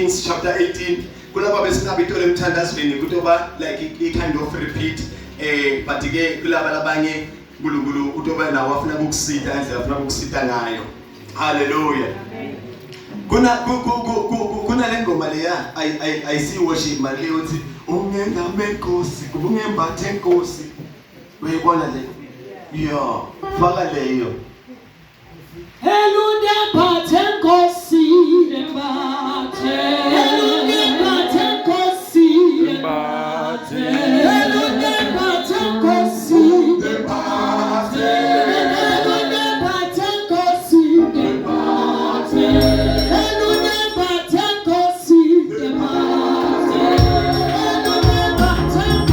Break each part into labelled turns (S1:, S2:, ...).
S1: Kings chapter 18 kulaba besingabe itole emthandazweni kutoba like a kind of repeat but ke kulaba labanye uNkulunkulu utoba nawo afuna ukusita indlela afuna ukusita ngayo. Hallelujah. Kuna lengoma leya I see worship mali uthi ungengame Nkosi kungembathe Nkosi uyibona le yo faka leyo
S2: Hello bathe Nkosi bathe Hello bathe Nkosi bathe Hello bathe Nkosi bathe Hello bathe Nkosi bathe Hello bathe Nkosi bathe Hello bathe Nkosi bathe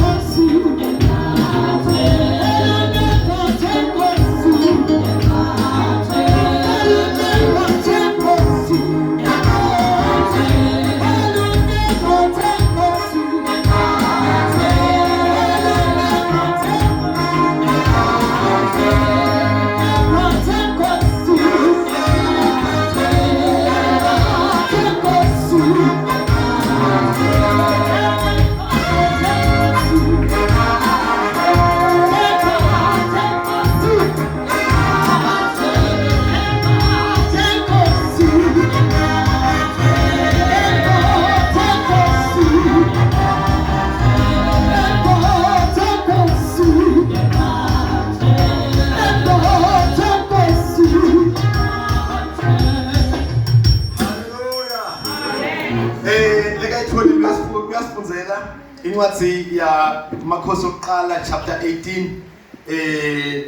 S1: incwadi ya Makhosi okuqala chapter 18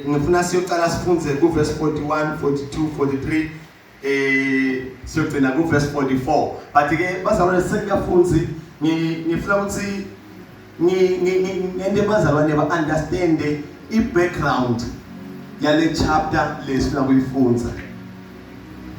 S1: ngifuna siyoqala sifunze ku verse 41 42 43 siyogcina ku verse 44 but ke bazalwane sekuyafunzi ngifuna ukuthi ngende bazalwane ba understand I background yale chapter lesifuna kuyifunza.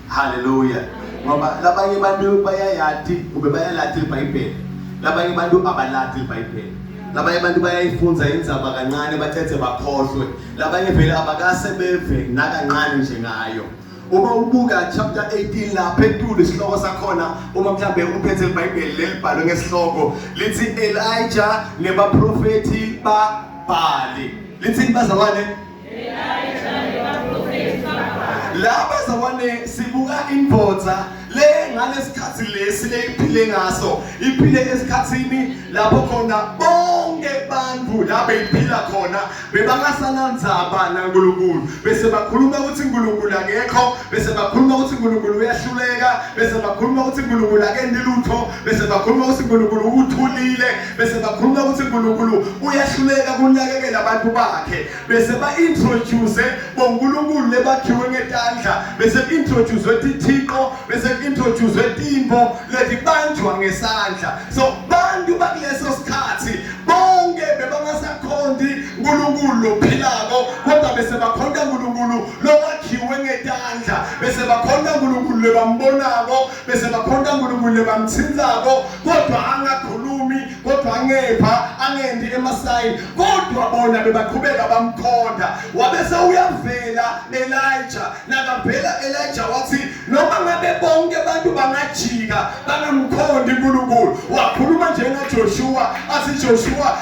S1: Hallelujah. Ngoba labanye abantu bayayati ube bayalathi iBhayibheli, labanye abantu abalati iBhayibheli, labanye abantu bayayifunza indzaba kancane bathethe bakhohlwe, labanye vele abakasebeve nakancane nje ngayo. Uma ubuka chapter 18 lapha etulo isihloko sakhona uma mhlambe uphethe iBhayibheli lelibhalwe ngesihloko lithi Elijah nebaprofeti baBhali. Lithi bazalwane
S2: Elijah nebaprofeti baBhali.
S1: Laba bazalwane sibuka indvodza le ngalesikhathi lesi leyiphile ngaso iphile esikhathini lapho khona bonke bantu la beyiphila khona bebangasanandzaba naNkulunkulu bese bakhuluma ukuthi uNkulunkulu akekho, bese bakhuluma ukuthi uNkulunkulu uyahluleka, bese bakhuluma ukuthi uNkulunkulu akendi lutho, bese bakhuluma ukuthi uNkulunkulu uthulile, bese bakhuluma ukuthi uNkulunkulu uyahluleka kunakekela abantu bakhe, bese ba-introduce boNkulunkulu lebakhiwe ngetandla, bese introduce iThixo, bese introduce timbo leti banjwa ngesandla. So bantu bakuleso sikhathi bonke bebangasakhondi uNkulunkulu lophilako kodwa bese bakhonda uNkulunkulu lowakhiwe ngetandla, bese bakhonda uNkulunkulu lebambonako, bese bakhonda uNkulunkulu lebamtsinzako kodwa angakhulumi, kodwa angepha, angendi emasayini, kodwa bona bebaqhubeka bamkhonda. Wabese uyavela Elijah, nakavela Elijah wathi noma ngabe bonke abantu bangajika bangamkhondi uNkulunkulu, wakhuluma njengaJoshua athi Joshua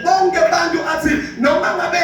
S1: bonke abantu athi noma ngabe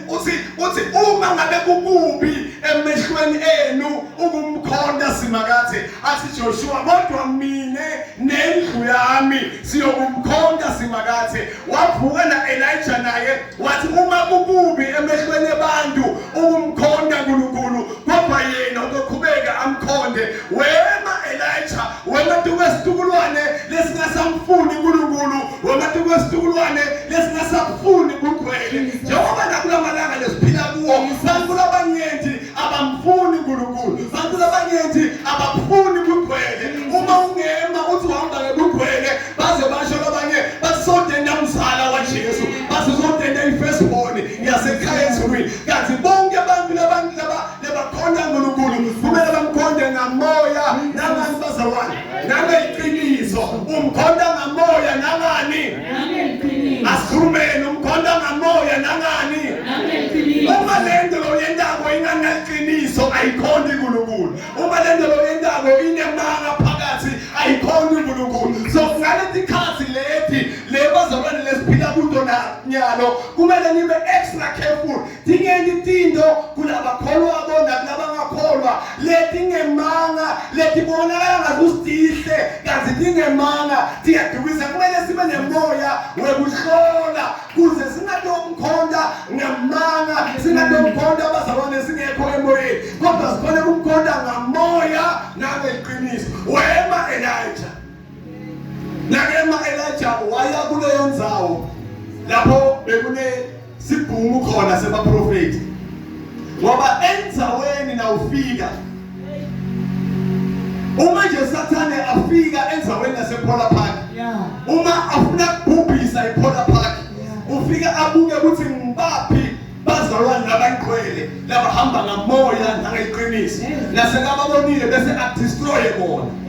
S1: uthi uma ngabe kukubi emehlweni enu ukumkhonda simakathe, athi Joshua kodwa mina nendlu yami siyokumkhonda simakathe. Wavuka na Elijah naye wathi uma kukubi emehlweni abantu ukumkhonda uNkulunkulu kodwa yena uzoqhubeka amkhonde. Wema Elijah, wema tukwesitukulwane lesingasamfuni uNkulunkulu, wema tukwesitukulwane lesingasafuni kukhwele. Njengoba nakulamalanga lesiphila kuwo bantu labanyenti abamfuni uNkulunkulu, bantu labanyenti abafuni kukhwele. Uma ungema uthi uhamba ngekukhwele baze basho labanye basodenda umsala waJesu, basodenda ifirstborn yasekhaya ezulwini. Kanti bonke abantu labakhonda uNkulunkulu kumele bamkhonde ngamoya nangani bazalwane, nangeqiniso. Umkhonda ngamoya nangani? Asikhulumeni, umkhonda ngamoya nangani? Uma lento loyendako inganeqiniso ayikhondi uNkulunkulu, uma lento loyendako inemanga phakathi ayikhondi uNkulunkulu. niphila kuto nyalo kumele nibe extra careful tingeni tinto kulabakholwa bona kulabangakholwa letingemanga letibonakala ngazusihle kanti tingemanga tiyadukisa kumele sibe nemoya wekuhlola kuze singatomkhonda ngemanga singatomkhonda abazalwane singekho emoyeni kodwa sikhona kumkhonda ngamoya nangeqiniso wema Elijah nakema Elijah waya kuleyo ndzawo lapho bekune sibhumu khona sebaprofeti ngoba endzaweni nawufika uma nje Sathane afika endzaweni yasePola Park uma afuna ukubhubhisa iPola Park ufika abuke ukuthi ngibaphi bazalwane labangcwele labahamba ngamoya nangeqiniso nasekababonile bese adestroye bona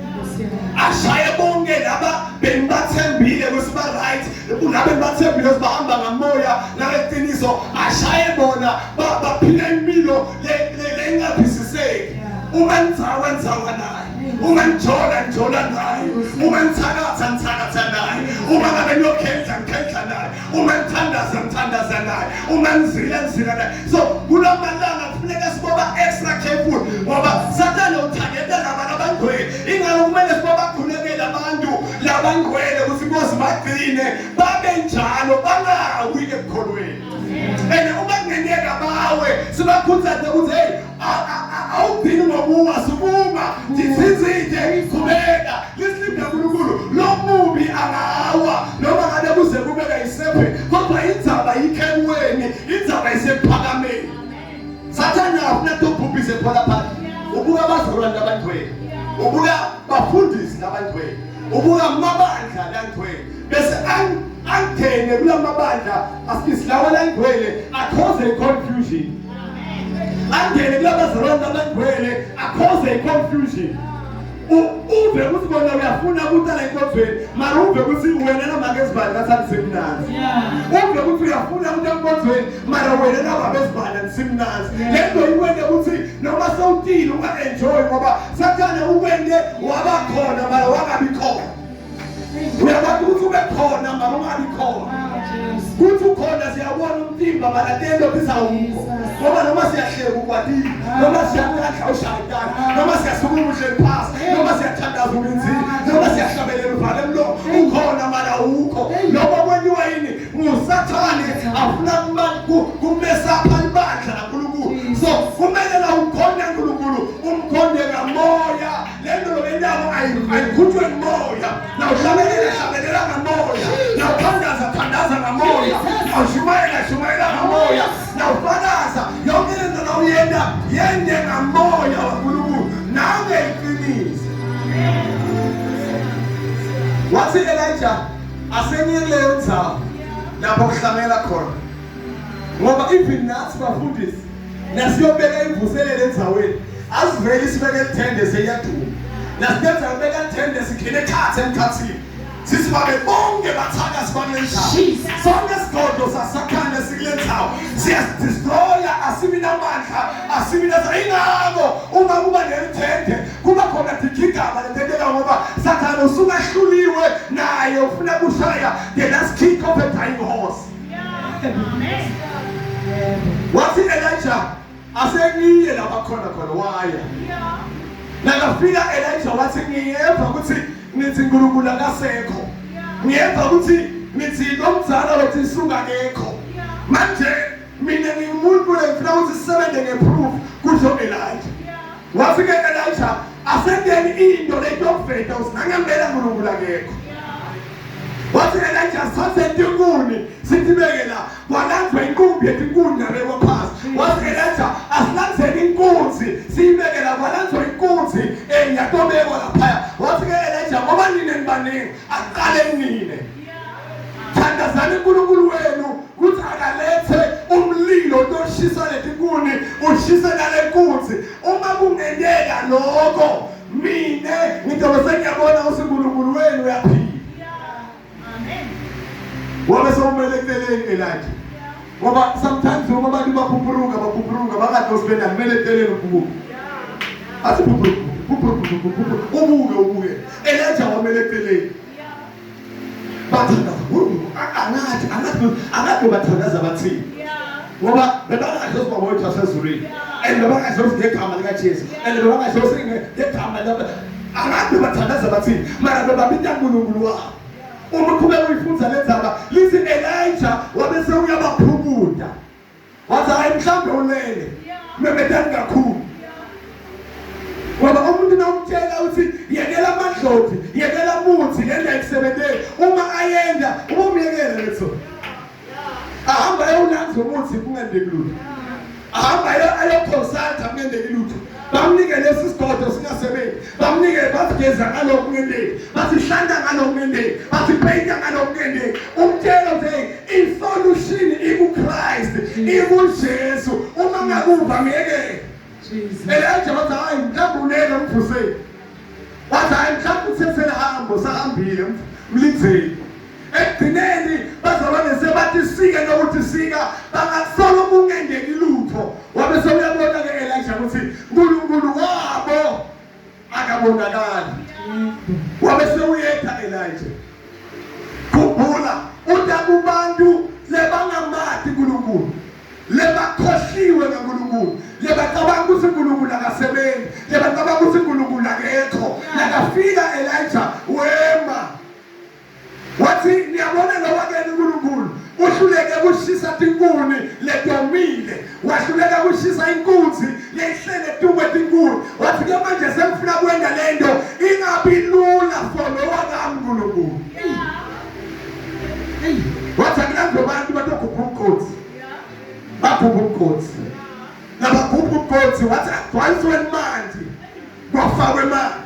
S1: ashaye bonke laba bengibathembile ukuthi ba right laba bengibathembile ukuthi bahamba ngamoya nangeqiniso ashaye bona baphila impilo lengaphisiseki uma nitsawa naye uma njola naye uma nitsakatha naye uma ngabe niyokhenza naye uma nithandaza naye uma nizila naye so kulamalanga kufuneka siboba extra careful ngoba Sathane uthaketa labantu abangcwele ingalo kumele siboba khulekela abantu labangcwele ukuthi bosi bagcine babe njalo bangawi ekukholweni uma kungeneka bawe sibakhuthaze ukuthi hey awudini ngobuwa subuma ndizizide khuleka lisilipha uNkulunkulu lo mubi angawa noma ngabe kuze kubeka isephe kodwa indzaba ikhenweni indzaba isephakameni Sathane afuna ukubhubhisa ePola Park ubuka abazalwane abangcwele ubuka bafundisi abangcwele ubuka amabandla abangcwele bese angene kulamabandla asilawa langcwele akhoze confusion angene kulabazalwane abangcwele akhoze confusion uve ukuthi bona uyafuna ukutala enkonzweni mara uve ukuthi wena namagezibani ngathanisemnanzi uve ukuthi uyafuna ukuthi enkonzweni mara wena nababezibani nisimnanzi lento ikwende ukuthi noma sewutile unga-enjoy ngoba Sathane ukwende wabakhona mara wangabi khona uyakwazi ukuthi ube khona mara ungabi khona kuthi ukhona siyabona umtimba mara lento bisawukho ngoba noma siyahleka ukwatile noma siyakudla ushayitana noma siyasukuma uhleli phasi noma siyathandaza umenzini noma siyahlabelela uvale emlomo ukhona mara ukho lokho kwenziwa yini nguSathane afuna kumesapha ibandla kaNkulunkulu so kumele la ukhonde uNkulunkulu umkhonde ngamoya lento lokendabo ayikhutshwe ngomoya na uhlabelela ngamoya na uthandaza ngamoya na ushumayela ngamoya na ufakaza yonke lento nawuyenda yende ngamoya kaNkulunkulu nawe iqiniso wathi Elijah asengileyo ndzawo lapho kuhlamela khona ngoba even nathi bafundisi nasiyobeka imvuselelo endzaweni asiveli sibeke ithende seyaduma nasiyenza ubeka ithende sikhile ekhathe emkhathini sisibabe bonke bathaka sibane njalo sonke sigodo sasakhane sikule ndzawo siyadestroya asibi namandla asibi ingako uma kuba nelithende kuba khona igama letendela ngoba Sathane usungahluliwe naye ufuna kushaya the last kick of a dying horse wathi Elijah asengiye labakhona waya nakafika Elijah wathi ngiyeva ukuthi nithi uNkulunkulu akasekho ngiyeva ukuthi nithi lomzala wethi isuka ngekho manje mina ngimuntu lefuna ukuthi sisebenze ngeproof kusho Elijah wafika Elijah asengeni into letofeta usinangembela uNkulunkulu akekho wathi Elijah sathe inkuni sithibekela kwalanzwa inkumbi yenkuni yabekwa phansi wathi Elijah asilanzeni inkunzi siyibekela kwalanzwa inkunzi yatobekwa laphaya wathi Elijah ngoba nine nibaningi aqale nine thandazani uNkulunkulu wenu ukuthi akalethe umlilo loshisa leti nkuni ushise nale nkunzi uma kungendeka lokho mine ngizobe sengiyabona ukuthi uNkulunkulu wenu uyaphila wabe sewumelekeleni Elijah ngoba sometimes uma abantu baphupuruka bakathi usibena kumelekeleni ukubuka athi ubuke Elijah wamelekeleni bathi angathi akade bathandaza bathini ngoba bebangahle ukuba wasezulwini and bebangahle ngegama lika Jesu and bebangahle ngegama laba akade bathandaza bathini mara bebabinda uNkulunkulu wabo. Uma kuqhubeka uyifunza lenzaba lithi Elijah wabese uyabaphumuda wathi hayi mhlambe ulele memedani kakhulu ngoba umuntu nomtshela uthi yekela amadlozi yekela umuthi lena ayisebenzele uma ayenda umyekela letho ahamba ayonanza umuthi kungenzeki lutho ahamba ayokonsult kungenzeki lutho bamnike lesi sigodo singasebenzi bamnike basigeza ngalokho kungenzeki basihlanda ngalokho kungenzeki basipeyita ngalokho kungenzeki umtshela nje isolution ikuChrist ikuJesu uma ngakuva ngeke Elijah wathi hayi mhlawumbe unele umfuseni wathi hayi mhlawumbe uthethele hambo sahambile mlizeni ekugcineni bazabane sebathi sike nokuthi sika bangasola kungenzeki lutho wabe sewuyabona ke Elijah ukuthi uNkulunkulu wabo akabonakali wabe sewuyetha Elijah khumbula uthi kubantu lebangamathi uNkulunkulu lebakhohliwe ngaNkulunkulu lebacabanga ukuthi uNkulunkulu akasebenzi lebacabanga ukuthi uNkulunkulu akekho nakafika Elijah wema wathi niyabona lo wakeni uNkulunkulu uhluleke ukushisa tinkuni ledomile wahluleka ukushisa inkunzi leyihlele tume tinkuni wathi ke manje semfuna kwenda lento ingabi lula for lo wakami uNkulunkulu wathi akulanzo bantu batokupha umkhosi baphupha umkhosi nabaphupha umkhosi wathi agcwaliswe manje kwafakwe manje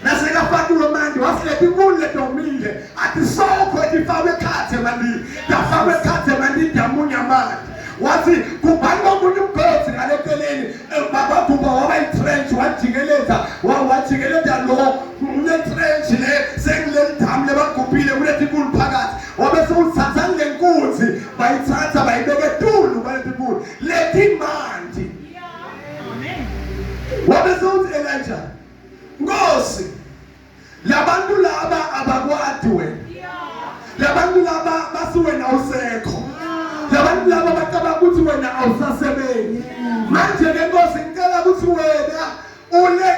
S1: nasekafakiwe manje wasiletha inkuni ledomile athi sokho edifakwe ekhathe manje dafakwe ekhathe manje damunya manje wathi kubhalwa umuntu umkhosi ngalekeleni bababhubha waba itrench wajikeleza wajikeleza lo unetrench le sengileli damu lebagubhile kulethi inkuni phakathi wabe sewuthatha le nkunzi bayithatha bayibeke etulu kwalethi inkuni lethi manje wabe sewuthi Elijah Nkosi labantu laba abakwadi wena labantu laba basuwena usekho labantu laba bacabanga ukuthi wena awusasebenzi manje ke Nkosi ngicela ukuthi wena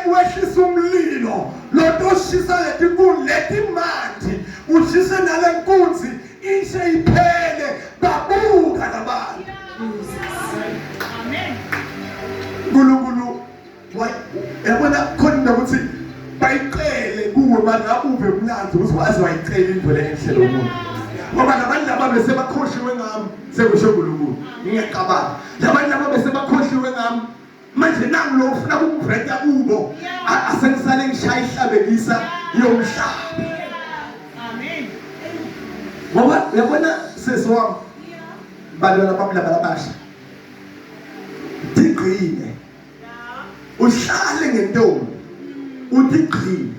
S1: wehlisa umlilo lotoshisa lethi nkuni lethi manje ushise nale nkunzi ishe iphele babuka labantu amen uNkulunkulu yabona khona ukuthi bayiqele kuwe banabuve mlanzi ukuthi wazi wayicela indlela enhle lomuntu ngoba nabantu laba bese bakhoshiwe ngami sekusho uNkulunkulu ngiyacabanga labantu laba bese bakhoshiwe ngami manje nangu lo ufuna ukubhreka kubo asengisale ngishaya ihlabekisa yomhlaba amen ngoba yabona sesiwami balona babasha diqine uhlale ngentombi uthi qhini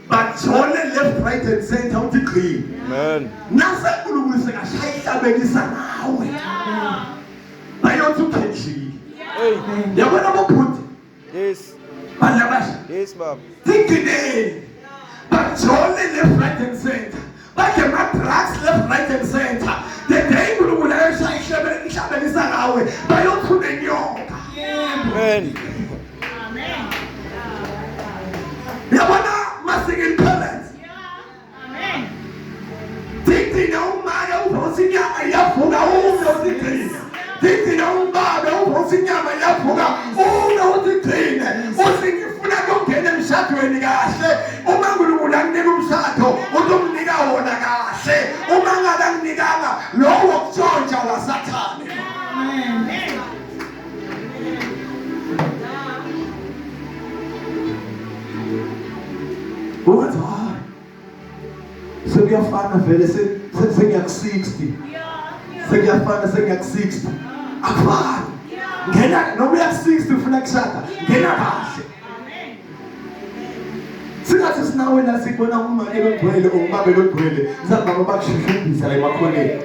S1: bajole left right and center uthi qhini amen nase uNkulunkulu sekashaya ihlabekisa nawe bayothi ukhetshile yabona bobhuti yes balabasha yes baba diqine bajole left right and center bakhe ma-drugs left right and center the day uNkulunkulu ayashaya ihlabekisa nawe bayothi unenyoka amen yabona masikini parents amen dictina umama uphosinyama yavuka unoziqina dictina ubaba uphosinyama yavuka unoziqina usingifuna ukungena emshadweni kahle uma uNkulunkulu akunika umshado uzomnika wona kahle uma ngakunikanga lo wokutshontsha wasathane amen What are? Sekuyafana vele sengiyak 60. Sekuyafana sengiyak 60. Akufani. Ngena noma uyak 60 ufuna kushada. Ngena kahle. Amen. Singathi sinawe la sibona uma elogcwele ubaba elogcwele. Sizababa bakushushumbisa la emakhoneni.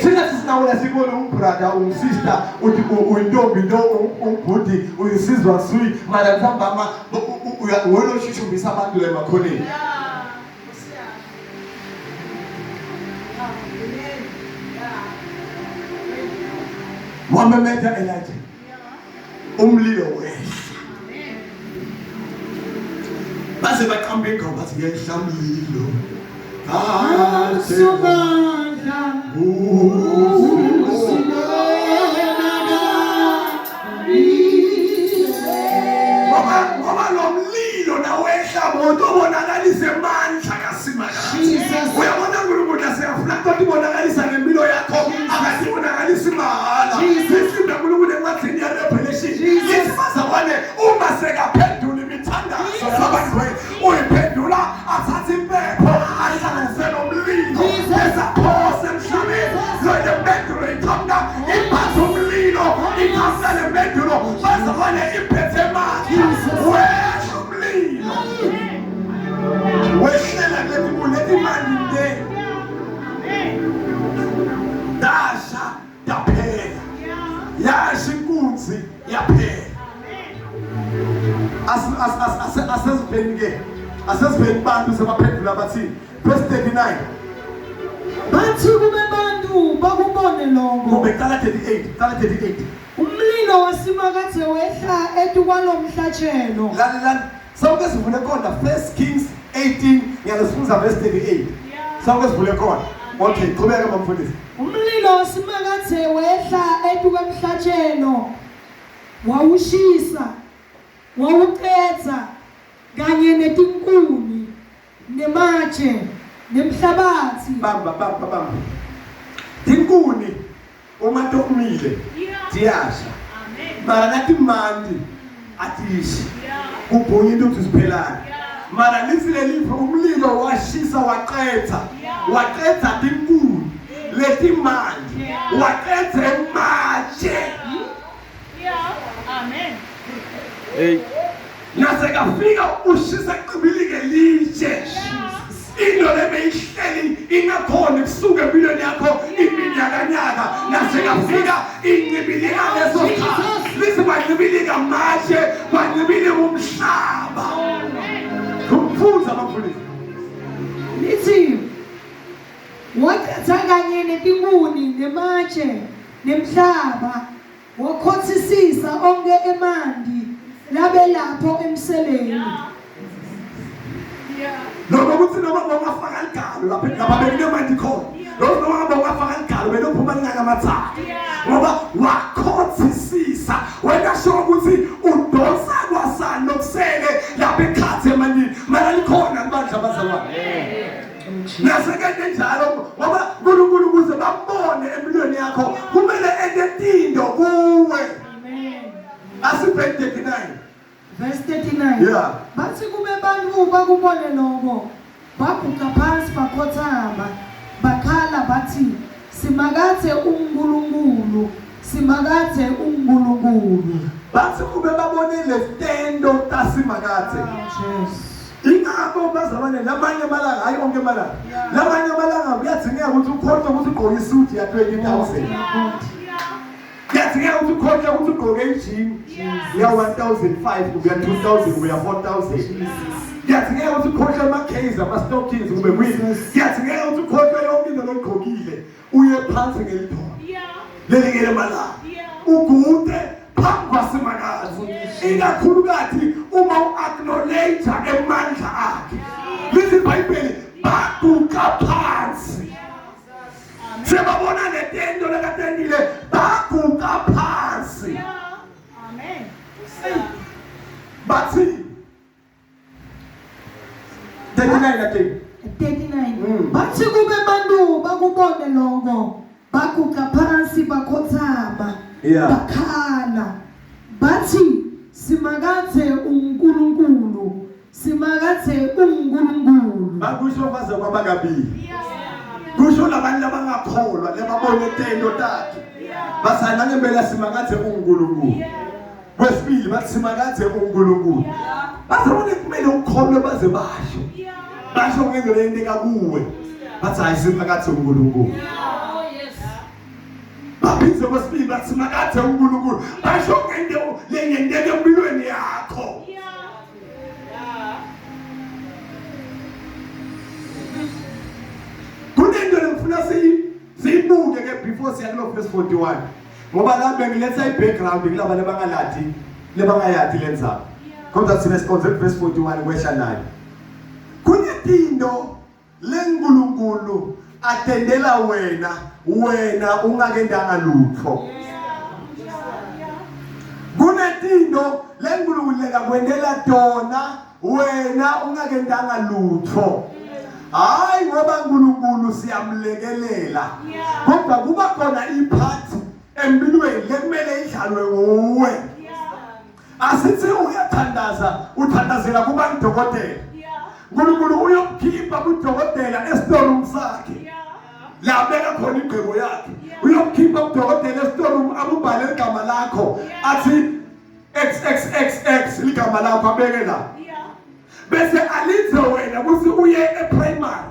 S1: Singathi sinawe la sibona umbrother umsister uthi uyintombi lo umbhudi uyisizwa suyi mara nzambama wena ushushumbisa abantu la emakhoneni. Wamemeta Elijah. Umlilo wehla. Base baqambe igqomo bathi ngehla umlilo. Ngoba lo mlilo nawehla bonke obonakalisa amandla kaSimakazi. Uyabona uNkulunkulu asiyafuna ukuthi ibonakalisa ngempilo yakho akasibonakalisa imhala. Isimbe uNkulunkulu encwadini yaRevelation. Isibazabane uma sekaphendula imithandazo yabantu uyiphendula athathe impepho ayihlanganise nomlilo ezaphose emhlabeni. Lo impendulo iqhamuka iphatha umlilo iqhamuka nempendulo bazabane iphethe manje. Wehla umlilo wehlela lethi manje nje dasha yaphela yasha inkunzi yaphela. Asesibheni bantu sebaphendula bathi verse 39
S2: bathi kube bantu bakubone lokho
S1: beqala 38
S2: umlilo waSimakazi wehla etukwalo mhlatshelo.
S1: la sonke sivule khona 1 Kings 18 ngiyasifunza verse 38 sonke sivule khona. Okay, qhubeka bamfundisi.
S2: Umlilo waSimakazi wehla etukwemhlatshelo wawushisa wawuqedza kanye netinkuni nematshe nemhlabathi.
S1: Bamba tinkuni uma tokumile tiyasha mara nathi mandi atishi kubhunya into ziphelana mara lisilelipho umlilo washisa waqedza tinkuni letimandi waqedza ematshe.
S3: Amen.
S1: Hey. Nasekafika ushisa qibilike litshe. Into lebeyihleli ingakhona kusuka empilweni yakho iminyakanyaka nasekafika incibilika leso sikhathi. Lisibancibilika manje bancibilika umhlaba. Kumfuza abafundisi.
S2: Lithi waqedza kanye netinkuni nematshe nemhlaba wakhothisisa onke emandi labe lapho emseleni.
S1: Noma kuthi noma bongafaka igalo lapha bekune manje khona. Noma bongafaka igalo belophuma ngamathaka. Ngoba wakhothisisa wena sho ukuthi udonsa kwasani nokusele lapha ekhathi emanini. Mara likhona libandla bazalwane. Nasekade njalo ngoba uNkulunkulu kuze babone empilweni yakho kumele endetindo kuwe. Asibheke 39
S2: verse 39.
S1: Yeah.
S2: Bathi kube bantu bakubone lokho baguqa phansi bakhothama bakhala bathi Simakazi uNkulunkulu Simakazi uNkulunkulu.
S1: Bathi kube babone lesitendo taSimakazi. Ingakho bazabane lamanye amalanga hayi onke amalanga. Lamanye amalanga kuyadingeka ukuthi ukhohle ukuthi ugqoke isuit ya 20,000. Kuyadingeka ukuthi ukhohle ukuthi ugqoke ijini ya 1,500 kuya 2,000 kuya 4,000. Kuyadingeka ukuthi ukhohle ama-case ama-stockings kube kwini. Kuyadingeka ukuthi ukhohle yonke into oyigqokile uye phansi ngelithona. Leli ngeke malanga. Ugude phambi kwaSimakazi. Ikakhulukazi uma u-acknowledge emandla akhe. Lithi iBhayibheli baguqa phansi. Sebabona letendo lekatendile baguqa phansi.
S3: Amen.
S1: Bathi 39 again.
S2: 39. Bathi kube bantu bakubone lokho baguqa phansi bakhothama bakhala bathi Simakazi uNkulunkulu Simakazi uNkulunkulu.
S1: Bakusho baze kwabangabili. Kusho labantu labangakholwa lebabone itendo takhe. Basana ngempela Simakazi uNkulunkulu. Kwesibili bathi Simakazi uNkulunkulu. Bazobona kumele ukholwe baze basho. Basho ngendlela yenteka kuwe. Bathi hayi Simakazi uNkulunkulu. Baphinde kwesibili bathi Simakazi uNkulunkulu. Basho ngendlela leyenteka empilweni yakho. Kunento ngifuna siyibuke ke before siya kulo verse 41 ngoba la bengiletha i-background kulaba lebangayadi lenza kodwa sine siconcept verse 41 kwehla nayo kunetinto leNkulunkulu atendela wena ungakendanga lutho kunetinto leNkulunkulu lekakwendela tona wena ungakendanga lutho hayi ngoba uNkulunkulu siyamlekelela kodwa kuba khona ipart empilweni lekumele idlalwe nguwe asithi uthandazela kuba ngudokotela uNkulunkulu uyokukhipha kudokotela estoreroom sakhe la beka khona ingqebo yakhe uyokukhipha kudokotela estoreroom abubhale igama lakho athi XXXX ligama lakho abeke la bese alinze wena kuthi uye eprimary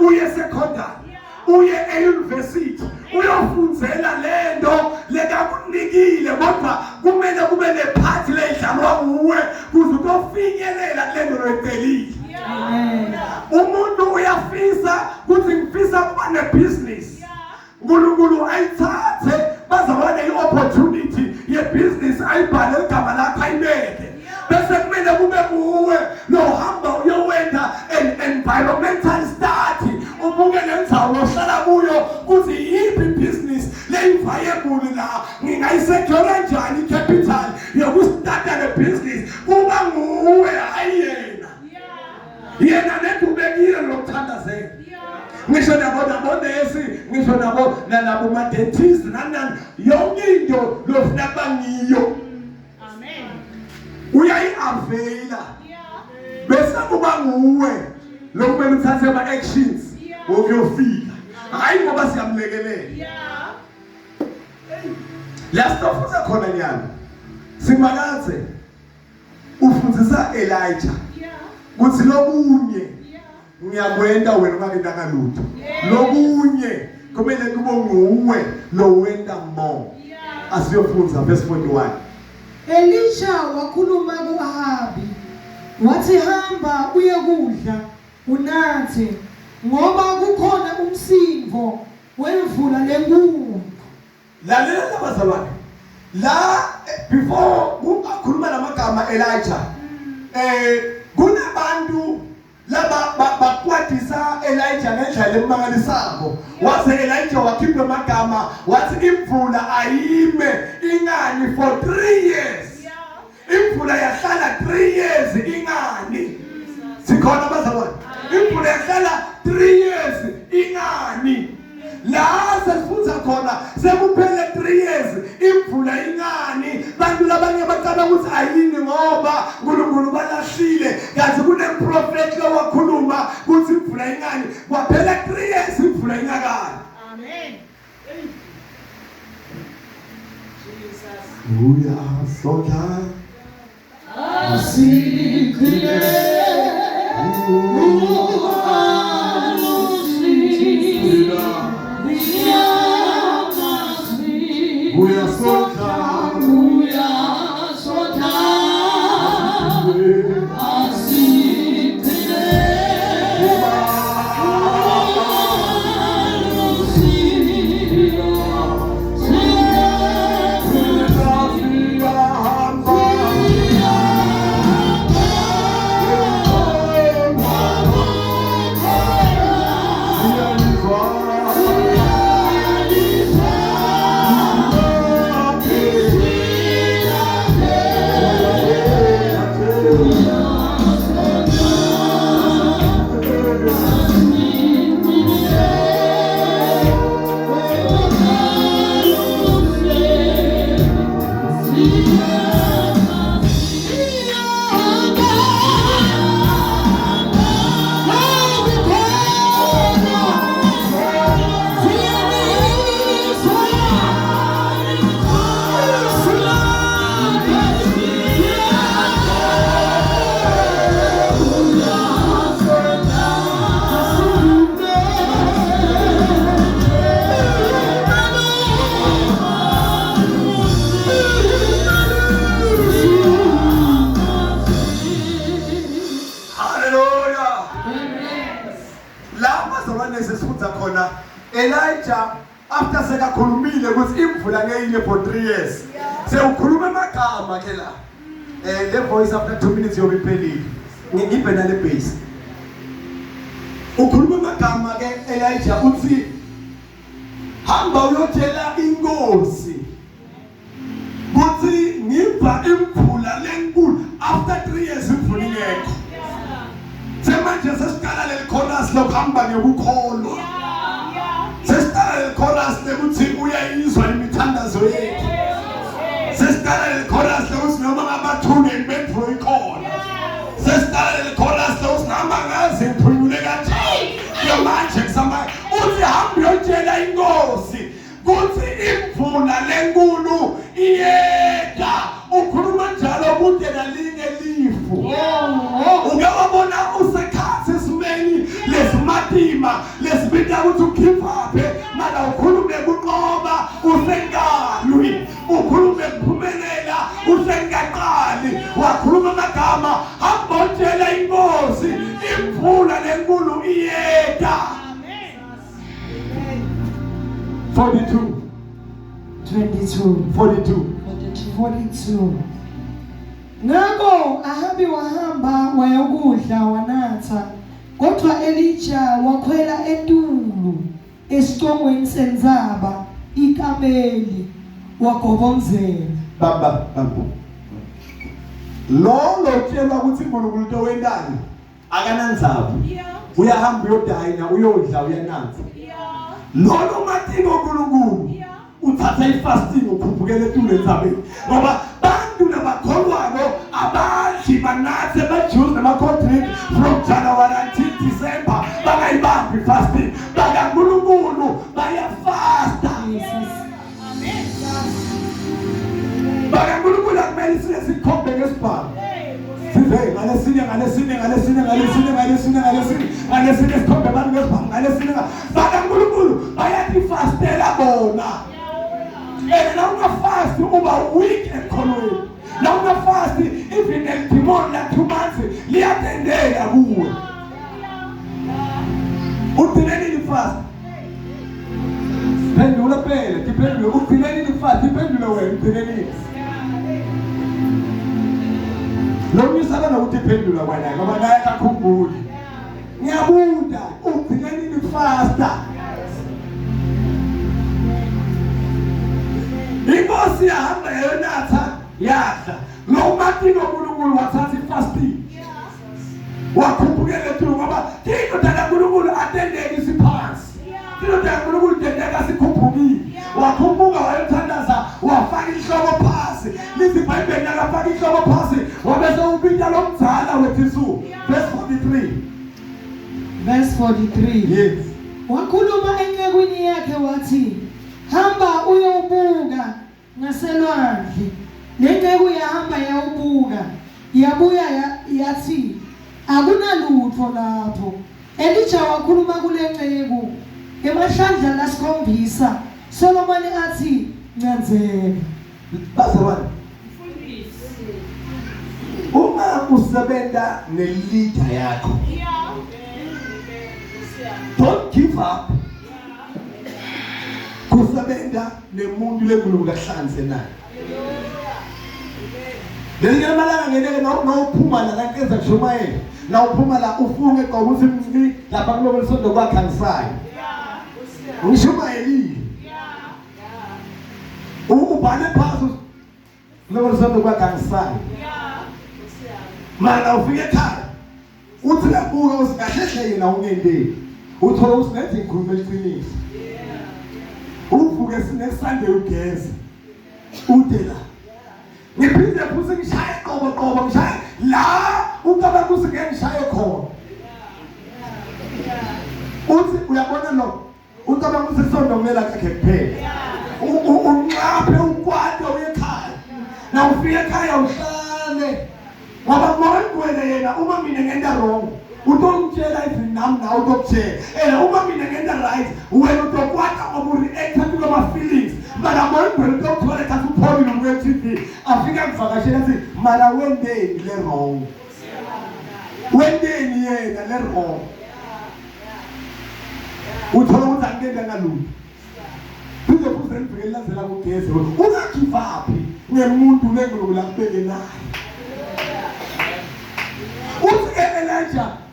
S1: uye secondary uye euniversity uyofundzela lento lekakunikile kodwa kumele kube nephathi ledlalwa nguwe kuze utofinyelela lento loyicelile umuntu uyafisa kuthi ngifisa kuba nebusiness uNkulunkulu ayithathe bazaba ne-opportunity ye-business ayibhale igama lakho ayibeke bese kumele kube kuwe lohamba uyowenda an-environmental study ubuke nendzawo ohlala kuyo kuthi yiphi business le-viable la ngingayisecure njani i-capital yokustarta le-business kuba nguwe hayi yena netubekile lokuthandazela ngisho nabonesi ngisho nabo ma-dentist nanani yonke into lofuna bangiyo uyayi-availa bese kuba nguwe lokumele uthathe ama-actions okuyofika hayi ngoba siyamlekelela lasitofuza khona nyana simakaze ufundisa Elijah kuthi lokunye ngiyakwenda wena ungakendanga lutho lokunye kumele kube nguwe lowenda more asiyofunza verse 41
S2: Elisha wakhuluma ku-Ahabi wathi hamba uye kudla unathe ngoba kukhona umsindvo wemvula lenkulu
S1: lalela abazalwane la before akhuluma lamagama Elijah kunabantu laba bakwatisa Elijah ngendlela emangalisako waze Elijah wakhipha amagama wathi imvula ayime ingani for 3 years imvula yahlala 3 years ingani sikhona abazalwane imvula yahlala 3 years ingani la sesifunza khona sekuphele 3 years imvula ingani bantu labanye bacaba ukuthi ayini ngoba uNkulunkulu balahlile kanti kuneprofeti lowakhuluma ukuthi imvula ingani kwaphela 3 years imvula ingakani amen Jesus uyasonta asikile Elijah after sekakhulumile ukuthi imvula ngeyile for 3 years. Sewukhuluma amagama ke la. The voice after 2 minutes yobiphelile. Ngiphe nale base. Ukhuluma amagama ke Elijah uthi hamba uyotshela inkosi. Kuthi ngipha imvula lenkulu after 3 years imvula ingekho. Semanje sesiqala le chorus lokuhamba ngekukholwa. Sesiqala le chorus lekuthi uyayizwa imithandazo yethu. Sesiqala le chorus lokuthi noma ngabathunge impendulo ikhona. Sesiqala le chorus lokuthi noma ngaze iphunyule kanjani. Manje kusama uthi hamba uyotshela inkosi kuthi imvula lenkulu iyeda. Ukhuluma njalo kude nalinge lifu. Ungabona usekhathi esimeni lesimatima lesibita ukuthi ukhipha phe mara ukhulume kuqoba usengalwi ukhulume kuphumelela usengaqali wakhuluma amagama hamba utshela inkosi imvula lenkulu iyeda. 42
S2: Ngakho Ahabi wahamba wayokudla wanatha, kodwa Elijah wakhwela entulu esiqongweni senzaba ikameli wagobonzela.
S1: Baba lo tshelwa ukuthi uNkulunkulu into wendani akananzaba. Uyahamba uyodayina uyodla uyanatha. Lo mathingo uNkulunkulu uthatha ifasting ukhuphukele entulu enzabeni ngoba bantu nabakholwako abadli banathe bajuice namacontribute from January until December bangayibambi fasting bakaNkulunkulu bayafasta.
S2: Amen.
S1: bakaNkulunkulu akumele sikhombe ngesibhamu size ngalesine sikhombe abantu ngesibhamu ngalesine bakaNkulunkulu bayatifastela bona. Now una fast uba weak ekholweni. Now una fast even el timon la 2 months liyatendela kuwe. Uthini ni fast? Pendula phela, dipendula uthini ni fast, dipendula wena uthini. Lo misala na utipendula wena ngoba naye akakhumbuli. Ngiyabuda uthini ni fast. Inkosi yahamba yayonatha yadla. Lo mathingo uNkulunkulu wathatha ifasting. Wakhuphukela entulu ngoba indoda kaNkulunkulu atendeke isiphansi. Indoda kaNkulunkulu itendeka sikhuphukile. Wakhuphuka wayothandaza wafaka inhloko phansi. Lithi iBhayibheli yakafaka inhloko phansi wabese ubita lomdzala wethu.
S2: Verse 43.
S1: Yes.
S2: Wakhuluma encekwini yakhe wathi, hamba uyobuka ngaselwandle. Lenceku yahamba yawubuka, yabuya yathi akunalutho lapho. Elijah wakhuluma kule nceku emahlandla lasikhombisa. Solomon athi ncanzela.
S1: Bazalwane, uma usebenza ne-leader yakho, don't give up. Kusebenza nemuntu leNkulunkulu ahlanze naye. Lelinye lamalanga ngeneke nawuphuma la kankeza kushumayela. Nawuphuma la ufunge qoba ukuthi mnciki lapha kuloko lisondo kwakhe angisayi. Ngishumayelile. Ubhale phansi kuloko lisondo kwakhe angisayi. Mara ufike ekhaya uthi labuka usikahle yena ungendeni. Uthola usingathi ngikhuluma iqiniso. Uvuke sineSunday ugeze. Ude la. Ngiphinde futhi ngishaye qobo ngishaye la ukaba kusike ngishaye khona. Uthi uyabona lo. Ukaba kusisondo kumele akhe kuphela. Unqaphe ukwade uyekhaya. Na ufike ekhaya uhlale. Ngoba mawengwele yena uma mina ngenda wrong. Utongitshela ithi nami nawe utokutshela. Uma mina ngenda right, wena utokwata ngoba ureacta kuma feelings. Mara mawengwele utokuthola kathi upholi nomuye TV. Afika kuvakashela athi mara wendeni le wrong. Wendeni yena le wrong. Uthola ukuthi ngenda ngalutho Bize futhi ngivike lazela kugeze ungakhivapi ngemuntu lengulula kubeke naye uthi Elijah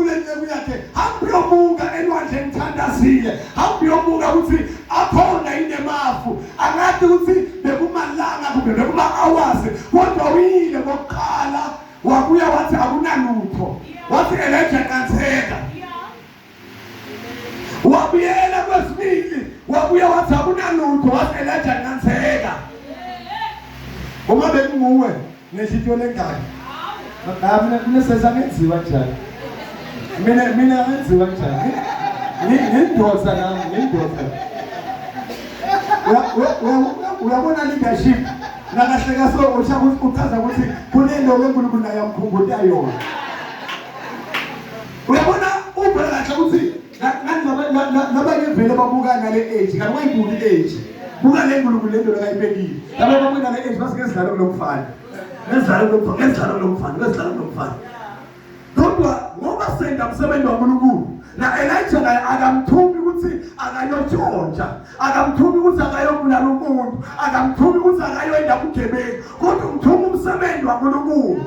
S1: kulenceku yakhe hambiyobuka elwandle ngithandazile hambiyobuka ukuthi akhona inemafu angathi ukuthi bekumalanga kumbe bekuma-hours kodwa uyile kokuqala wabuya wathi akunalutho wathi Elijah kanseka wabuyela kwesibili wabuya wathi akunalutho wathi Elijah kanseka uma bekunguwe nesitho lengane mina sesangenziwa njani mina ngenziwa njani ngindosa nami ngindosa uyabona leadership nakahleka so uchaza ukuthi kunento lenkulunkulu naye amkhumbuta yona uyabona ubheka kahle ukuthi nabanye vele babuka ngale age kanti wayibuki age buka le nkulunkulu lento lekayibekile laba babuka ngale age basikezidlala kulomfana ngezidlala kulomfana kodwa ngoba senda umsebenzi waNkulunkulu na Elijah naye akamthumi ukuthi akayotshontsha akamthumi ukuthi akayobulala umuntu akamthumi ukuthi akayoyenda kugebengu kodwa umthuma umsebenzi waNkulunkulu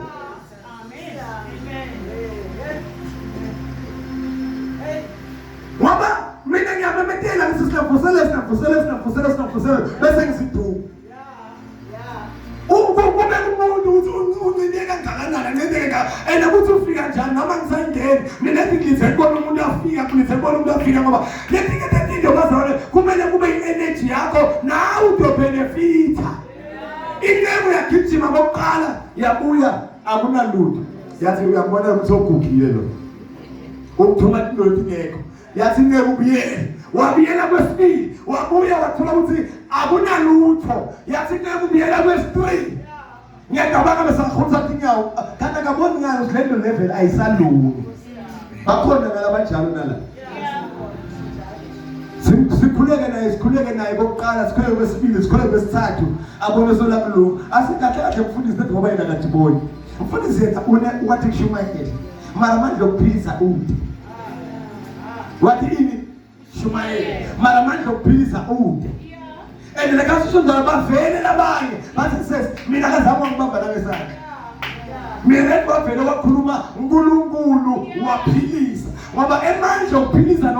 S1: ngoba mina ngiyamemetela ngithi sinavusele bese ngisiduka kube umuntu ukuthi uncine kangakanani ancedeke and ukuthi ufika njani noma ngisangeni mina ethi ngilithe kubona umuntu afika ngoba letinto bazona kumele kube i-energy yakho nawe uyobenefitha inceku yagijima kokuqala yabuya akunalutho yathi uyabona ukuthi ogugile lo ukuthuma into ngekho yathi inceku ubuyele wabuyela kwesibili wabuya wathola ukuthi akunalutho yathi inceku ubuyela kwesibili ngiyacabanga besakhulisa tinyawo kanti akaboni ngayo lento level ayisalungi bakhona ngalabanjalo nala sikhuleke naye kokuqala sikhuleke kwesibili sikhuleke kwesithathu abone solakulungu asikahle kahle mfundisi nethi ngoba yena katiboni mfundisi yena wathi kushumayela mara manje okuphilisa ude wathi ini shumayela mara manje okuphilisa ude and lekasishonjalo bavele labanye bathi sesi mina kazama ngibamba nangesandla mina bavele wakhuluma uNkulunkulu waphilisa ngoba emanje ukuphilisa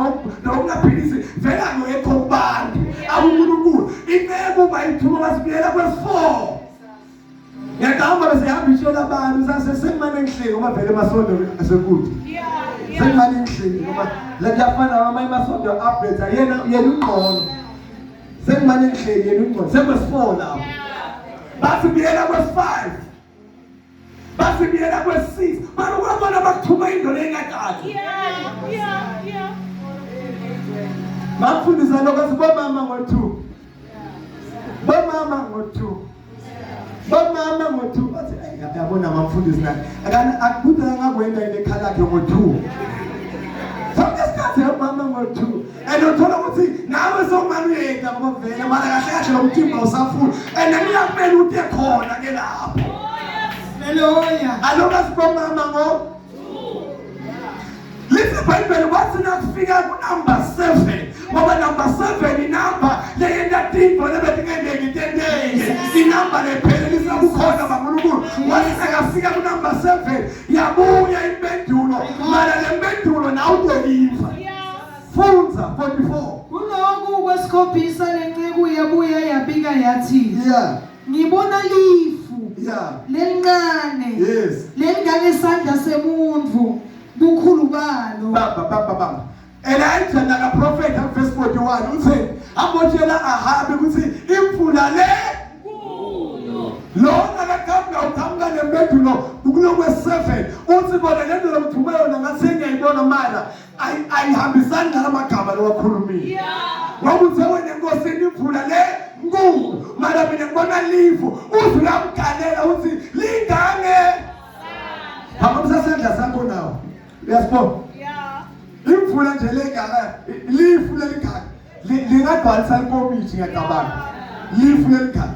S1: nokungaphilisi vele angekho kubantu uNkulunkulu inceku bayithuma basibiyela kwesi-4 ngiyacabanga besehamba isho labantu sasesengimane ngihleli ngoba vele emasondo asekude sengimane ngihleli ngoba lakuyafana amanye amasondo update yena ungqono sengimane ngihleli yena ungqono sekwesi-4 lapho basibiyela kwesi-5 basibiyela kwesi-6 manje uyabona bakuthuma indolo engadali bafundisa lokho sibomama ngo-2 bomama ngo-2 bathi yabona abafundisi naye akudala ngakwenda into ekhalakhe ngo-2 sonke isikhathi yomama ngo-2 and uthola ukuthi nawe sowumane uyenza ngoba vele mara kahle kahle lo mthimba usafuna and kuyakumele uthi khona ke lapho haleluya aloba sibomama ngo-2 lithi iBhayibheli kwathi nakufika kunumber 7 ngoba number 7 inamba leyenda tipo lebetingendeki tendeke inamba lephelelisa kukhona baNkulunkulu wathi sekafika kunumber 7 yabuya impendulo mara le mpendulo nawutoyiva funza 44
S2: kuloko kwesikhombisa lenceku yabuya yabika yathi ngibona lifu lelincane lelingangesandla semuntu bukhulu balo
S1: baba Elijah nakaprofeta verse 41 uthi abotshela Ahabi ukuthi imfula le lona lakhamga ukhamga nembedulo kulokwe7 uthi bona lento lomthumelo nangasengiyayibona mala ayihambisani nalamagama lowakhulumile ngokuthi wena enkosini imfula le nkulu mara mina ngibona lifu uthi uyamgalela uthi lingange hamba sasendla sakho nawo uyasibona imfula nje legala lifu leligala lingadwalisa inkomithi ngiyacabanga lifu leligala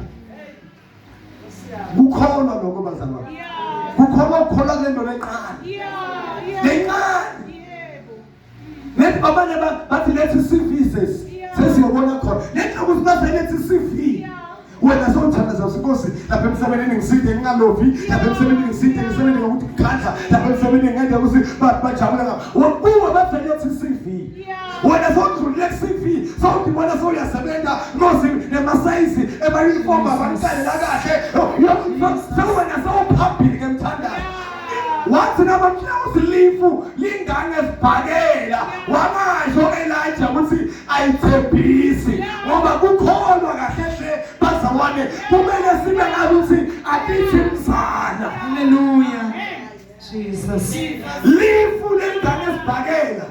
S1: kukhona lokho bazalwane kukhona ukukholwa lento lencane lencane Lethi abanye bathi lethi services sesiyobona khona. Lethi ukuthi baselethe CV. Wena sowuthandaza uSinkosi lapha emsebenzini ngiside ngingalovi, lapha emsebenzini ngiside ngisebenze ngokuthi ngikhandla, lapha emsebenzini ngende ukuthi bajabula ngabo. Wokuwa baselethe CV. Wena sowudlulile CV, sawuthi bona sowuyasebenza ngosi nemasayizi ema-uniform abanikalela kahle. Sewena sowuphambili ke mthandazo. Wathi namhlanje lifu lingane sibhakela wangasho Elijah ukuthi ayithembisi ngoba kukholwa kahle bazawane kumele sibe ngabe ukuthi akithi msana.
S2: Hallelujah. Jesus.
S1: Lifu lengane sibhakela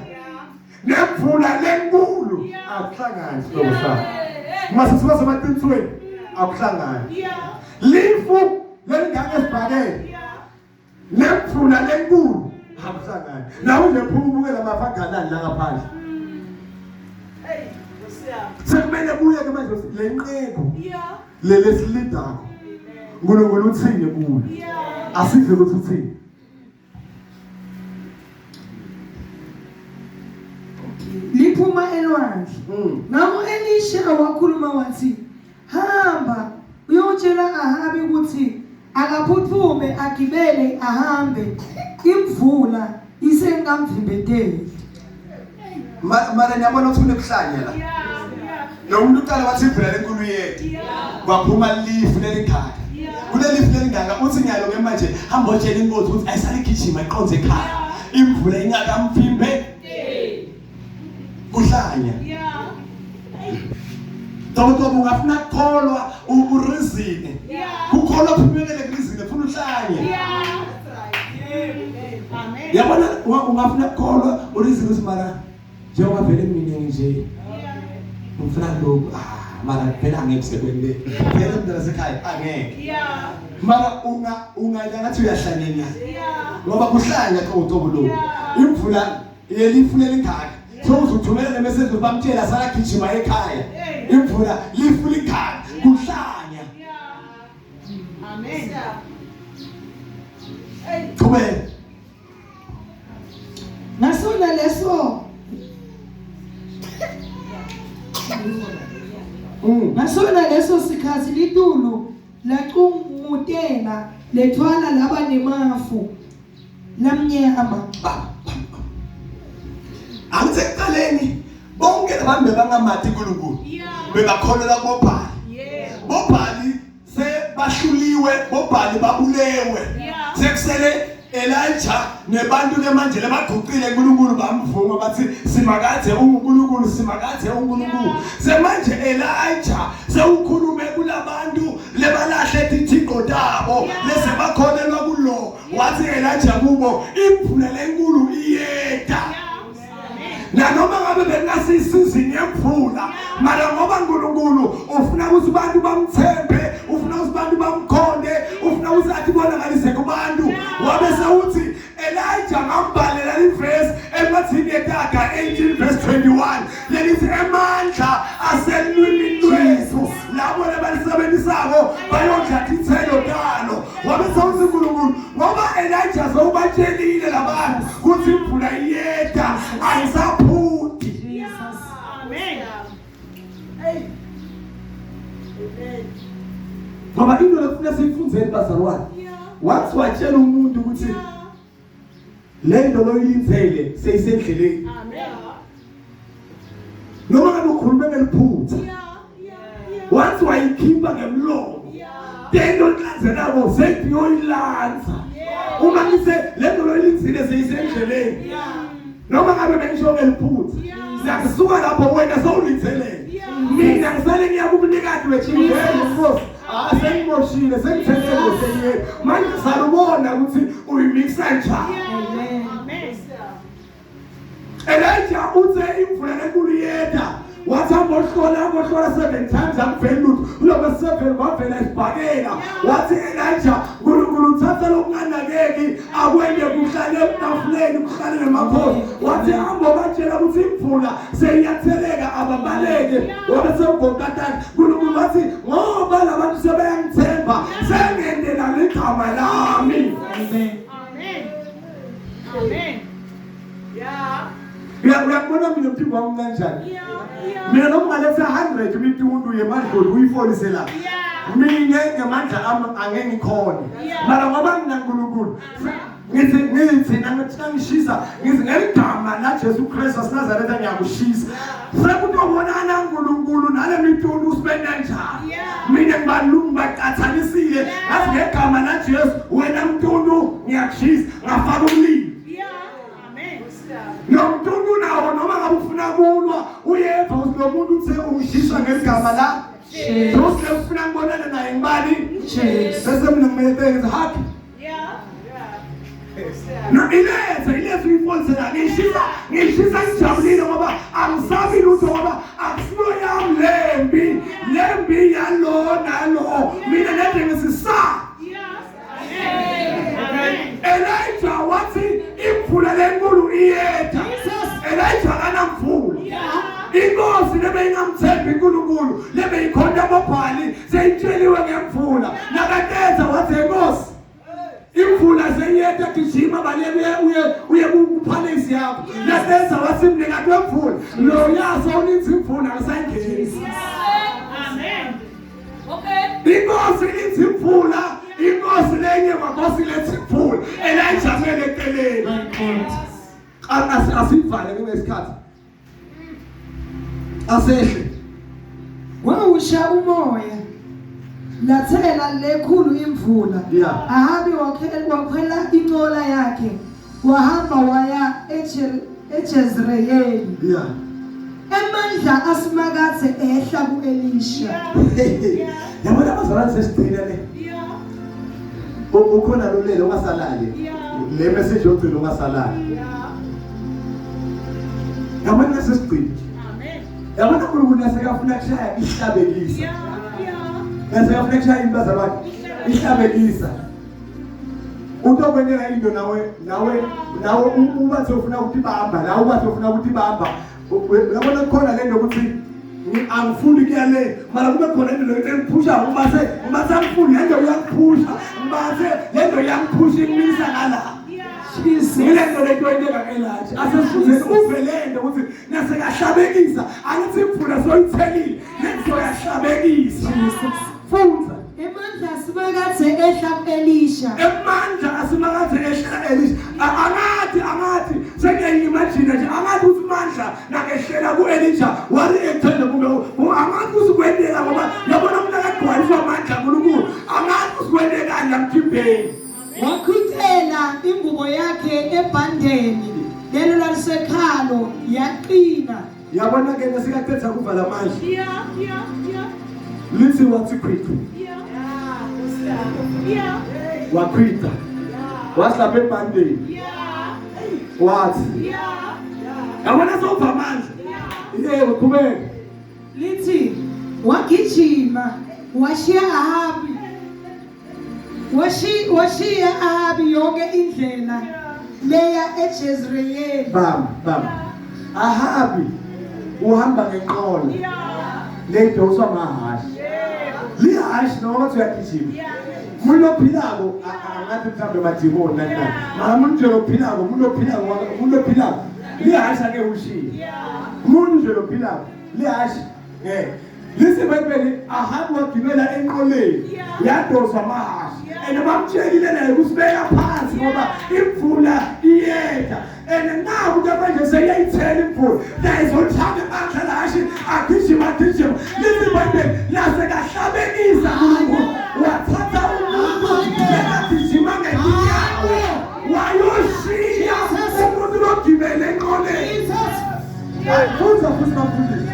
S1: nemvula lenkulu akuhlangani sibosana. Mase siba semaqinisweni akuhlangani. Lifu lengane sibhakela nemfuna lenkulu akuhlangani. Nawe nje phumukela mafagalani la ngaphandle. Sekumele kuye ke manje lenqebo lesilidako. Nkulunkulu uthini kuyo? Asive ukuthi uthini.
S2: Liphuma elwandle. Namo Elisha wakhuluma wathi, hamba uyotshela Ahabi ukuthi akaphuthume agibele ahambe imvula isengamvimbeteli.
S1: Mara nyabona ukuthi kunebuhlanya la. Lo muntu uqala wathi imvula lenkulu yethu. Kwaphuma lifu lelikhaya. Kule lifu lelingaka uthi nyalo ke manje hamba otshela inkosi ukuthi ayisaligijima iqonze ekhaya. Imvula ingakamvimbe. Kuhlanya. Tonto ungafuna ukukholwa urizine. Ukukholwa kuphumelele kurizine ufuna uhlanye. Amen. Yabona ungafuna ukukholwa urizine ukuthi mara njengoba vele mina nje. Ufuna lokho mara phela angeke sekwende. Phela umntana sekhaya angeke. Mara ungaya ngathi uyahlanyela. Ngoba kuhlanya tonto lo. Imvula yelifunela ikhaya. So uzothumela nemessage ubamtshela sala gijima ekhaya. Imvula lifu likhaya kuhlanya. Amen. Kume.
S2: Nasona leso. Nasona leso sikhathi litulu laqungutela lethwala laba nemafu lamnyama.
S1: Angithi ekuqaleni bonke labantu bebangamathi uNkulunkulu bebakholelwa kuBhali. BoBhali sebahluliwe, BoBhali babulewe. Sekusele Elijah nebantu ke manje lebaguqile uNkulunkulu bamvuma bathi simakathe uNkulunkulu simakathe uNkulunkulu. Semanje Elijah sewukhulume kulabantu lebalahle iThixo tabo lese bakholelwa kulo. Wathi Elijah kubo imvula lenkulu iyeda. Na noma ngabe bengasisizini yemvula mara ngoba uNkulunkulu ufuna ukuthi abantu bamthembe, ufuna ukuthi abantu bamkhonde, ufuna ukuthi athi bonakalise kubantu. Wabe sewuthi Elijah ngambhalela iverse eMathini eTaga 18 verse 21 lelithi emandla aselwini lwethu labo lebalisebenzisako bayodla ithelo talo. Wabe sewuthi uNkulunkulu ngoba Elijah sewubatshelile labantu ukuthi imvula iyeda ayisaphuti.
S2: Jesus.
S3: Amen.
S1: Ngoba into lefuna siyifundzeni bazalwane. Wathi watshela umuntu ukuthi lento loyinzele seyisendleleni.
S3: Amen.
S1: Noma ngabe ukhuluma ngeliphutha. Wathi wayikhipha ngemlomo. Lento enhlanzenako sekuyoyilanza. Uma ngise lento loyinzile seyisendleleni. Noma ngabe bengisho ngeliphutha. Siyasuka lapho wena sowulinzelele. Mina ngisale ngiyakubunikadi wetshini Nkosi. Sengimoshile sengithelele ngoseyini. Manje salubona ukuthi uyimixa njani.
S3: Amen.
S1: Elijah uthe imvula lenkulu yeda. Wathi ngohlola 7 times akuveli lutho. Ulobe 7 kwavela isibhakela. Wathi Elijah uNkulunkulu uthatha lokunganakeki akwende kuhlale etafuleni kuhlale nemakhosi. Wathi hamba batshela ukuthi imvula seyiyatheleka ababaleke. Wabe sewugokatana uNkulunkulu wathi ngoba labantu sebeyangithemba sengendela ligama lami.
S3: Amen. Amen. Yeah.
S1: Uyakubona wami nomphimbo wami kanjani
S3: Yeah. Yeah.
S1: mina noma ngaletha 100 imitundu yemandlulu uyifolise la
S3: Yeah.
S1: mina ngamandla ami angeke ngikhona
S3: Yeah.
S1: mara ngoba nginaNkulunkulu ngithi nangishisa ngithi ngeligama la Jesu Kristu waseNazaretha ngiyakushisa sekutobona naNkulunkulu nale mitundu usibenda njani
S3: Yeah.
S1: mina ngibalungu baqathanisile ngathi ngegama la Jesu wena mtundu ngiyakushisa ngafaka umlilo
S3: Yeah. Amen.
S1: nomtundu nawo noma ngabe ufuna kulwa uyeva umuntu uthe ungishisa ngeligama la Jesu ufuna ngibonane naye ngibani
S2: Jesu.
S1: bese mina ngimele happy
S3: Yeah.
S1: no ilezi uyifolise la ngishisa ngijabulile ngoba angisabi lutho ngoba akusilo yami lembi yalo nalo mina nede ngisisa
S3: Yeah. Amen.
S1: Elijah wathi imvula lenkulu iyetha Elijah kanamvula inkosi lebe ingamthembi uNkulunkulu lebe ikhonda ababhali seyitsheliwe ngemvula nakateza wathi inkosi imvula seyiyetha gijima baleke uye kuphalisi yakho nateza wasimne ngathi wemvula lo yaso unithi imvula ngisayingeni
S3: Amen.
S1: inkosi ithi imvula inkosi lenye makosi lethi imvula Elijah mele eceleni asivale kunesikhathi asehle
S2: Wawusha umoya lathela lekhulu imvula
S1: Yeah.
S2: Ahabi wakhwela inqola yakhe wahamba waya eJezreeli
S1: yeah
S2: emandla asimakathe ehla kuElisha
S1: yabona abazalwane sesigcina le
S3: Yeah.
S1: ukhona lolelo ongasalali
S3: Yeah.
S1: le message yogcina ongasalali
S3: Yeah.
S1: yabona sesigcina
S3: Amen.
S1: yabona uNkulunkulu nasekafuna kushaya ihlabekisa
S3: Yeah. Yeah.
S1: nasekafuna kushaya impazalwane ihlabekisa utokwenela into nawe ubathi ufuna ukuthi bamba nawe ubathi ufuna ukuthi bamba yabona khona lento ukuthi angifuni kuya le mara kube khona into engiphusha ubathe angifuni lento uyakuphusha ubathe lento iyakuphusha imisa ngala Ngilento letoyineka elathi asesifuzeni uvelende ukuthi nasekahlabekisa angithi imfuna soyithelile nesoyahlabekisa futhi
S2: emandla asimakathe ehla kuElisha
S1: emandla asimakathe ehla Elisha angathi sekuyimagine nje angathi uthi mandla nakehlela kuElisha wari ethende kube angathi usikwendela ngoba yabona umuntu akagcwaliswa amandla uNkulunkulu angathi usikwendela namthimbeni
S2: wakhwithela ingubo yakhe ebhandeni lelo lalisekhalo yaqina
S1: yabona ke nasikaqedza kuvala manje
S3: Yeah. Yeah. Yeah.
S1: lithi wathi khwitha
S3: Yeah. Yeah.
S1: wakhwitha wasilapha ebhandeni
S3: Yeah.
S1: wathi
S3: Yeah.
S1: yabona sowuva manje yebo qhubeka
S2: lithi wagijima washiya Ahabi washiya Ahabi yonke indlela leya eJezreeli
S1: bam Ahabi uhamba ngenqola
S3: Yeah.
S1: leyidoswa mahashi lihashi noma bathi uyagijima
S3: Yeah.
S1: umuntu ophilako angathi mhlawumbe badimoni nani mara umuntu nje ophilako umuntu ophilako lihashi ake ushiye
S3: Yeah.
S1: umuntu nje ophilako lihashi lisebebele Ahabi wagibela enqoleni yadoswa mahashi and bamtshelile naye kusibeka phansi ngoba imvula iyetha and naku ke manje seyayithela imvula dayizolithanda amandla lahashi agijima lisebebele lasekahlabekisa uNkulunkulu wathatha umuntu lekagijima ngenyawo wayoshiya umuntu logibela enqoleni funza futhi bafundisi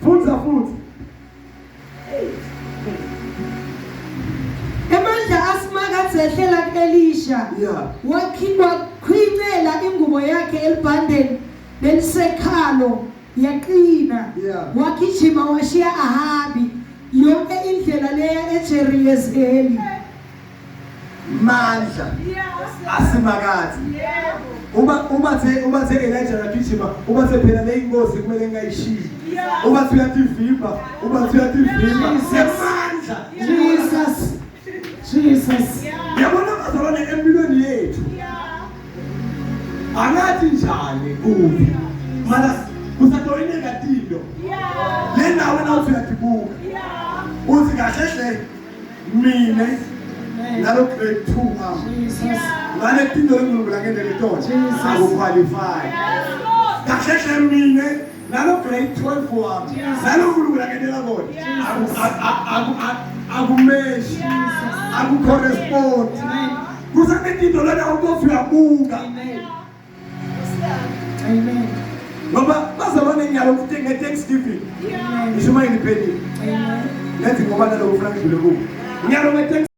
S1: funza futhi
S2: emandla asimakathe ehlela kuElisha
S1: yeah
S2: wakhwicela ingubo yakhe elibhandeni lelisekhalo yaqina
S1: Yeah.
S2: wagijima washiya Ahabi yonke indlela leya eJezreeli
S1: mandla
S3: Yeah.
S1: asimakazi
S3: Yeah.
S1: ubathe Elijah wagijima ubathe phela le inkosi kumele ngayishiyi
S3: Yeah.
S1: ubathi uyativimba semandla
S2: Jesus
S3: Yeah.
S1: yabona bazalwane empilweni yethu
S3: Yeah.
S1: angathi njani kuphi mara usatoyineka tinto
S3: Yeah.
S1: le nawe nawuthi uyadibuka
S3: Yeah.
S1: uthi kahle hle mina nalo grade 2
S2: Jesus.
S1: ngale tinto lenkulunkulu angendele tona
S2: Jesus.
S1: akuqualify
S3: Yes, Lord.
S1: kahle hle mina nalo grade 12 wami nalo nkulunkulu angendela kona akumeshi
S3: Yeah.
S1: akucorrespond kusanetinto lena utothi uyabuka
S2: Amen.
S3: Yeah.
S2: Amen.
S1: ngoba bazabona inyalo ukuthi nge-Thanksgiving
S3: Yeah.
S1: ngisho uma ingiphelile
S2: Amen.
S1: lethi ngoba nalokho ufuna ngidlule kubo inyalo nge-Thanksgiving